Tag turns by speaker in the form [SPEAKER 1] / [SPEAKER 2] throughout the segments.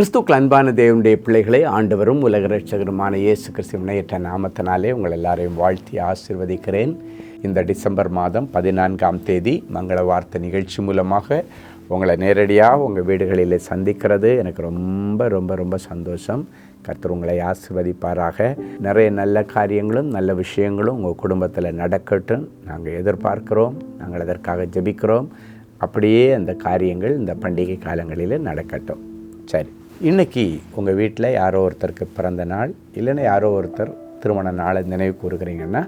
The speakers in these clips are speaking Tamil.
[SPEAKER 1] கிறிஸ்துக்கள் அன்பான தேவனுடைய பிள்ளைகளை ஆண்டவரும் உலக இரட்சகருமான இயேசு கிறிஸ்துவின் இணையற்ற நாமத்தினாலே உங்கள் எல்லாரையும் வாழ்த்தி ஆசீர்வதிக்கிறேன். இந்த டிசம்பர் மாதம் 14ஆம் தேதி மங்கள வார்த்தை நிகழ்ச்சி மூலமாக உங்களை நேரடியாக உங்கள் வீடுகளில் சந்திக்கிறது எனக்கு ரொம்ப ரொம்ப ரொம்ப சந்தோஷம். கர்த்தர் உங்களை ஆசீர்வதிப்பாராக. நிறைய நல்ல காரியங்களும் நல்ல விஷயங்களும் உங்கள் குடும்பத்தில் நடக்கட்டும் நாங்கள் எதிர்பார்க்கிறோம். நாங்கள் அதற்காக ஜெபிக்கிறோம். அப்படியே அந்த காரியங்கள் இந்த பண்டிகை காலங்களில் நடக்கட்டும். சரி, இன்றைக்கி உங்கள் வீட்டில் யாரோ ஒருத்தருக்கு பிறந்த நாள், இல்லைன்னா யாரோ ஒருத்தர் திருமண நாளை நினைவு கூறுகிறீங்கன்னா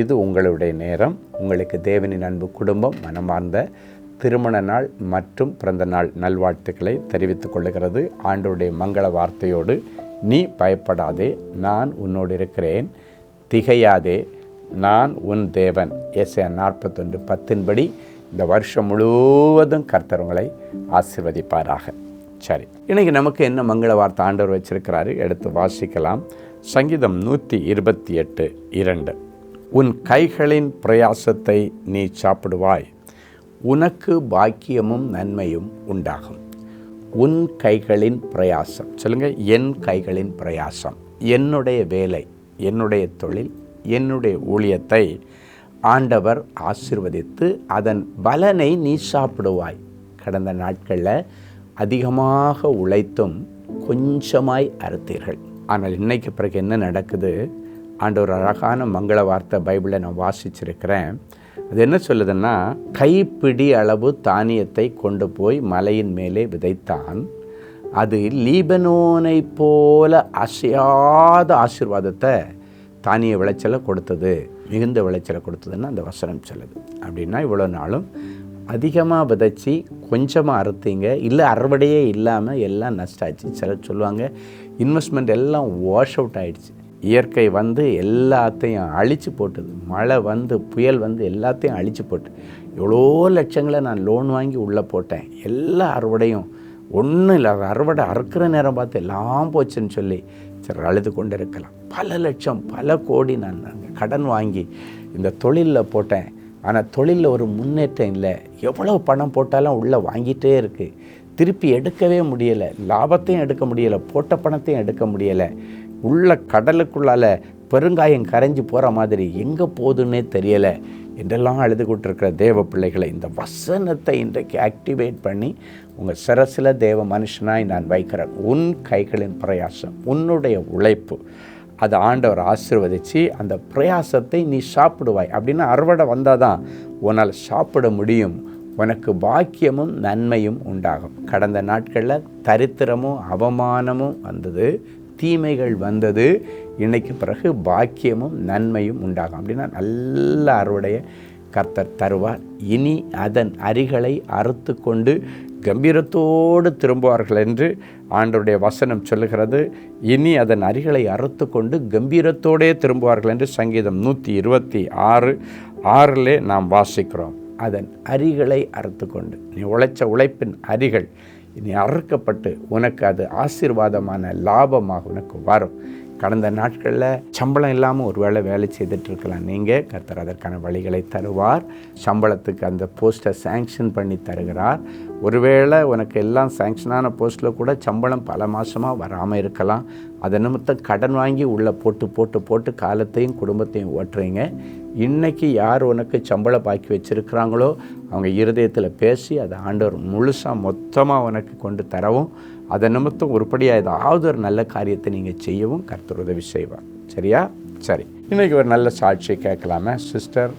[SPEAKER 1] இது உங்களுடைய நேரம். உங்களுக்கு தேவனின் அன்பு குடும்பம் மனமார்ந்த திருமண நாள் மற்றும் பிறந்த நாள் நல்வாழ்த்துக்களை தெரிவித்துக் கொள்ளுகிறது. ஆண்டவருடைய மங்கள வார்த்தையோடு, நீ பயப்படாதே, நான் உன்னோடு இருக்கிறேன், திகையாதே, நான் உன் தேவன். ஏசாயா 41:10 இந்த வருஷம் முழுவதும் கர்த்தர் உங்களை ஆசீர்வதிப்பாராக. சரி, இன்றைக்கி நமக்கு என்ன மங்கள வார்த்தை ஆண்டவர் வச்சிருக்கிறாரு எடுத்து வாசிக்கலாம். சங்கீதம் 128:2. உன் கைகளின் பிரயாசத்தை நீ சாப்பிடுவாய், உனக்கு பாக்கியமும் நன்மையும் உண்டாகும். உன் கைகளின் பிரயாசம் சொல்லுங்கள். என் கைகளின் பிரயாசம், என்னுடைய வேலை, என்னுடைய தொழில், என்னுடைய ஊழியத்தை ஆண்டவர் ஆசீர்வதித்து அதன் பலனை நீ சாப்பிடுவாய். கடந்த நாட்களில் அதிகமாக உழைத்தும் கொஞ்சமாய் அறுத்தீர்கள். ஆனால் இன்றைக்கு பிறகு என்ன நடக்குது? ஆண்டவர் அழகான மங்கள வார்த்தை பைபிளை நான் வாசிச்சிருக்கிறேன். அது என்ன சொல்லுதுன்னா, கைப்பிடி அளவு தானியத்தை கொண்டு போய் மலையின் மேலே விதைத்தான், அது லீபனோனை போல அசையாத ஆசீர்வாதத்தை தானிய விளைச்சலை கொடுத்தது, மிகுந்த விளைச்சலை கொடுத்ததுன்னு அந்த வசனம் சொல்லுது. அப்படின்னா இவ்வளோ நாளும் அதிகமாக விதைச்சி கொஞ்சமாக அறுத்தீங்க, இல்லை அறுவடையே இல்லாமல் எல்லாம் நஷ்டாச்சு. சிலர் சொல்லுவாங்க இன்வெஸ்ட்மெண்ட் எல்லாம் வாஷ் அவுட் ஆகிடுச்சு, இயற்கை வந்து எல்லாத்தையும் அழித்து போட்டுது, மழை வந்து புயல் வந்து எல்லாத்தையும் அழித்து போட்டு, எவ்வளோ லட்சங்களை நான் லோன் வாங்கி உள்ளே போட்டேன், எல்லா அறுவடையும் ஒன்றும் இல்லை, அறுவடை அறுக்கிற நேரம் பார்த்து எல்லாம் போச்சுன்னு சொல்லி சிலர் அழுது கொண்டு இருக்கலாம். பல லட்சம் பல கோடி நான் கடன் வாங்கி இந்த தொழிலில் போட்டேன், ஆனால் தொழிலில் ஒரு முன்னேற்றம் இல்லை, எவ்வளோ பணம் போட்டாலும் உள்ளே வாங்கிட்டே இருக்குது, திருப்பி எடுக்கவே முடியலை, லாபத்தையும் எடுக்க முடியலை, போட்ட பணத்தையும் எடுக்க முடியலை, உள்ள கடலுக்குள்ளால் பெருங்காயம் கரைஞ்சி போகிற மாதிரி எங்கே போகுதுன்னே தெரியலை என்றெல்லாம் அழுது கொண்டிருக்கிற தேவ பிள்ளைகளை இந்த வசனத்தை இன்றைக்கு ஆக்டிவேட் பண்ணி உங்கள் சிரசில் தேவ மனுஷனாய் நான் வைக்கிறேன். உன் கைகளின் பிரயாசம், உன்னுடைய உழைப்பு, அதை ஆண்டவர் ஆசீர்வதித்து அந்த பிரயாசத்தை நீ சாப்பிடுவாய். அப்படின்னா அறுவடை வந்தால் தான் உன்னால் சாப்பிட முடியும். உனக்கு பாக்கியமும் நன்மையும் உண்டாகும். கடந்த நாட்களில் தரித்திரமும் அவமானமும் வந்தது, தீமைகள் வந்தது. இன்னைக்கு பிறகு பாக்கியமும் நன்மையும் உண்டாகும். அப்படின்னா நல்ல அறுவடையை கர்த்தர் தருவார். இனி அதன் அரிகளை அறுத்து கொண்டு கம்பீரத்தோடு திரும்புவார்கள் என்று ஆண்டவருடைய வசனம் சொல்லுகிறது. இனி அதன் அரிகளை அறுத்து கொண்டு கம்பீரத்தோடே திரும்புவார்கள் என்று சங்கீதம் 126:6 நாம் வாசிக்கிறோம். அதன் அரிகளை அறுத்து கொண்டு, நீ உழைச்ச உழைப்பின் அரிகள் இனி அறுக்கப்பட்டு உனக்கு அது ஆசீர்வாதமான லாபமாக உனக்கு வரும். கடந்த நாட்களில் சம்பளம் இல்லாமல் ஒரு வேலை செய்துட்ருக்கலாம். நீங்கள் கர்த்தர் அதற்கான வழிகளை தருவார். சம்பளத்துக்கு அந்த போஸ்ட்டை சேங்ஷன் பண்ணி தருகிறார். ஒருவேளை உனக்கு எல்லாம் சேங்ஷனான போஸ்ட்டில் கூட சம்பளம் பல மாதமாக வராமல் இருக்கலாம். அதை நிமித்தம் கடன் வாங்கி உள்ளே போட்டு காலத்தையும் குடும்பத்தையும் ஓட்டுறீங்க. இன்றைக்கி யார் உனக்கு சம்பளம் பாக்கி வச்சுருக்கிறாங்களோ அவங்க இருதயத்தில் பேசி அதை ஆண்டவர் முழுசாக மொத்தமாக உனக்கு கொண்டு தரவும், அதை நிமித்தம் உருப்படியாக ஏதாவது ஒரு நல்ல காரியத்தை நீங்கள் செய்யவும் கர்த்தர் உதவி செய்வார். சரியா? சரி, இன்றைக்கி ஒரு நல்ல சாட்சியை கேட்கலாமே. Sister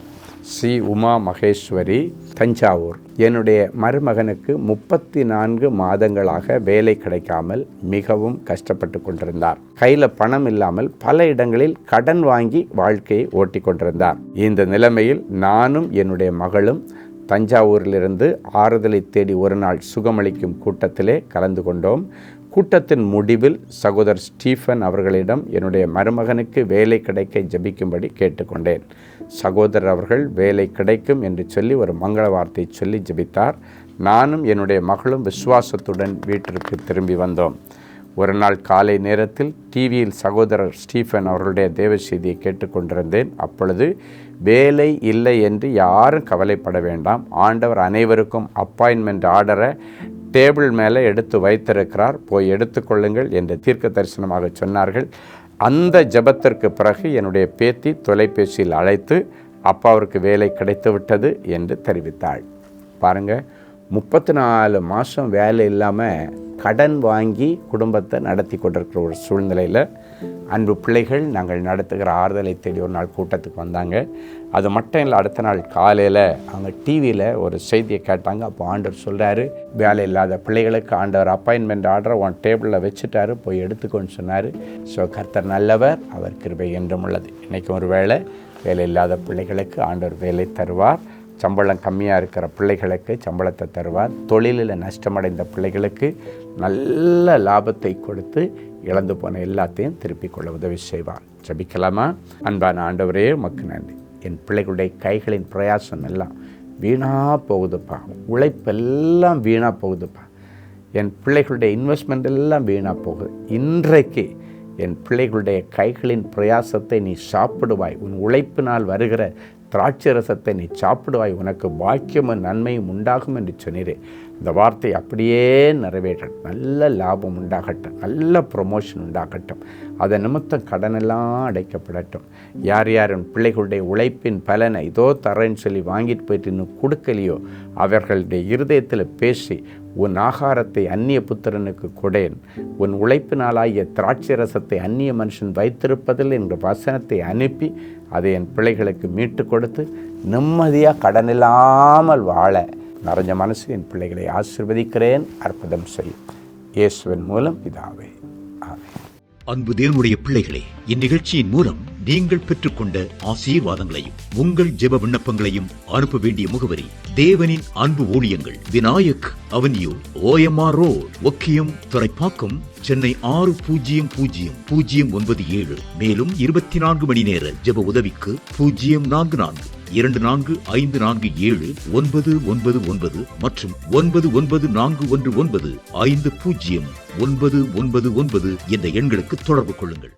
[SPEAKER 1] C. உமா மகேஸ்வரி, தஞ்சாவூர். என்னுடைய மருமகனுக்கு 34 மாதங்களாக வேலை கிடைக்காமல் மிகவும் கஷ்டப்பட்டு கொண்டிருந்தார். கையில் பணம் இல்லாமல் பல இடங்களில் கடன் வாங்கி வாழ்க்கையை ஓட்டி கொண்டிருந்தார். இந்த நிலைமையில் நானும் என்னுடைய மகளும் தஞ்சாவூரிலிருந்து ஆறுதலை தேடி ஒரு நாள் சுகமளிக்கும் கூட்டத்திலே கலந்து கொண்டோம். கூட்டத்தின் முடிவில் சகோதரர் ஸ்டீஃபன் அவர்களிடம் என்னுடைய மருமகனுக்கு வேலை கிடைக்க ஜெபிக்கும்படி கேட்டுக்கொண்டேன். சகோதரர் அவர்கள் வேலை கிடைக்கும் என்று சொல்லி ஒரு மங்கள வார்த்தை சொல்லி ஜெபித்தார். நானும் என்னுடைய மகளும் விசுவாசத்துடன் வீட்டிற்கு திரும்பி வந்தோம். ஒரு நாள் காலை நேரத்தில் டிவியில் சகோதரர் ஸ்டீஃபன் அவர்களுடைய தேவ செய்தியை கேட்டுக்கொண்டிருந்தேன். அப்பொழுது வேலை இல்லை என்று யாரும் கவலைப்பட வேண்டாம், ஆண்டவர் அனைவருக்கும் அப்பாயின்மெண்ட் ஆர்டரை டேபிள் மேலே எடுத்து வைத்திருக்கிறார், போய் எடுத்துக்கொள்ளுங்கள் என்று தீர்க்க தரிசனமாக சொன்னார்கள். அந்த ஜெபத்திற்கு பிறகு என்னுடைய பேத்தி தொலைபேசியில் அழைத்து அப்பாவிற்கு வேலை கிடைத்து விட்டது என்று தெரிவித்தாள். பாருங்கள், 34 மாதம் வேலை இல்லாமல் கடன் வாங்கி குடும்பத்தை நடத்தி கொண்டிருக்கிற ஒரு சூழ்நிலையில் அன்பு பிள்ளைகள் நாங்கள் நடத்துகிற ஆறுதலை தேடி ஒரு நாள் கூட்டத்துக்கு வந்தாங்க. அது மட்டும் இல்லை, அடுத்த நாள் காலையில் அவங்க டிவியில் ஒரு செய்தியை கேட்டாங்க. அப்போ ஆண்டவர் சொல்கிறாரு, வேலை இல்லாத பிள்ளைகளுக்கு ஆண்டவர் அப்பாயின்மெண்ட் ஆர்டரை உன் டேபிளில் வச்சுட்டாரு, போய் எடுத்துக்கோன்னு சொன்னார். ஸோ கர்த்தர் நல்லவர், அவர் கிருபை என்றும் உள்ளது. இன்றைக்கி ஒரு வேலை இல்லாத பிள்ளைகளுக்கு ஆண்டவர் வேலை தருவார். சம்பளம் கம்மியாக இருக்கிற பிள்ளைகளுக்கு சம்பளத்தை தருவார். தொழிலில் நஷ்டமடைந்த பிள்ளைகளுக்கு நல்ல லாபத்தை கொடுத்து இழந்து போன எல்லாத்தையும் திருப்பிக் கொள்ள உதவி செய்வார். ஜெபிக்கலாமா? அன்பான ஆண்டவரே, உமக்கு நன்றி. என் பிள்ளைகளுடைய கைகளின் பிரயாசம் எல்லாம் வீணாக போகுதுப்பா, உழைப்பெல்லாம் வீணாக போகுதுப்பா, என் பிள்ளைகளுடைய இன்வெஸ்ட்மெண்ட் எல்லாம் வீணாக போகுது. இன்றைக்கு என் பிள்ளைகளுடைய கைகளின் பிரயாசத்தை நீ சாப்பிடுவாய், உன் உழைப்பினால் வருகிற திராட்சை ரசத்தை நீ சாப்பிடுவாய், உனக்கு பாக்கியமும் நன்மையும் உண்டாகும் என்று சொன்னீரே. இந்த வார்த்தை அப்படியே நிறைவேற்றட்டும். நல்ல லாபம் உண்டாகட்டும், நல்ல ப்ரொமோஷன் உண்டாகட்டும், அதை நிமித்தம் கடனெல்லாம் அடைக்கப்படட்டும். யார் யார் என் பிள்ளைகளுடைய உழைப்பின் பலனை இதோ தரேன்னு சொல்லி வாங்கிட்டு போயிட்டு இன்னும் கொடுக்கலையோ, அவர்களுடைய இருதயத்தில் பேசி உன் ஆகாரத்தை அந்நிய புத்திரனுக்கு கொடேன், உன் உழைப்பினாலாகிய திராட்சை ரசத்தை அந்நிய மனுஷன் வைத்திருப்பதில் என்ற வசனத்தை அனுப்பி அதை என் பிள்ளைகளுக்கு மீட்டு கொடுத்து நிம்மதியாக கடனில்லாமல் வாழ நிறைஞ்ச மனசு என் பிள்ளைகளை ஆசீர்வதிக்கிறேன். அற்புதம் செய்யும் இயேசுவின் மூலம் பிதாவே, ஆமென்.
[SPEAKER 2] அன்பு தேவனுடைய பிள்ளைகளே, இந்நிகழ்ச்சியின் மூலம் நீங்கள் பெற்றுக்கொண்ட ஆசீர்வாதங்களையும் உங்கள் ஜெப விண்ணப்பங்களையும் அனுப்ப வேண்டிய முகவரி: தேவனின் அன்பு ஊழியங்கள், Vinayak avenue, OMR road, Okkiyam, Thoraipakkam, Chennai 600097. மேலும் 24 மணி நேர ஜெப உதவிக்கு 044-24547-999 மற்றும் 9941150999 என்ற எண்களுக்கு தொடர்பு கொள்ளுங்கள்.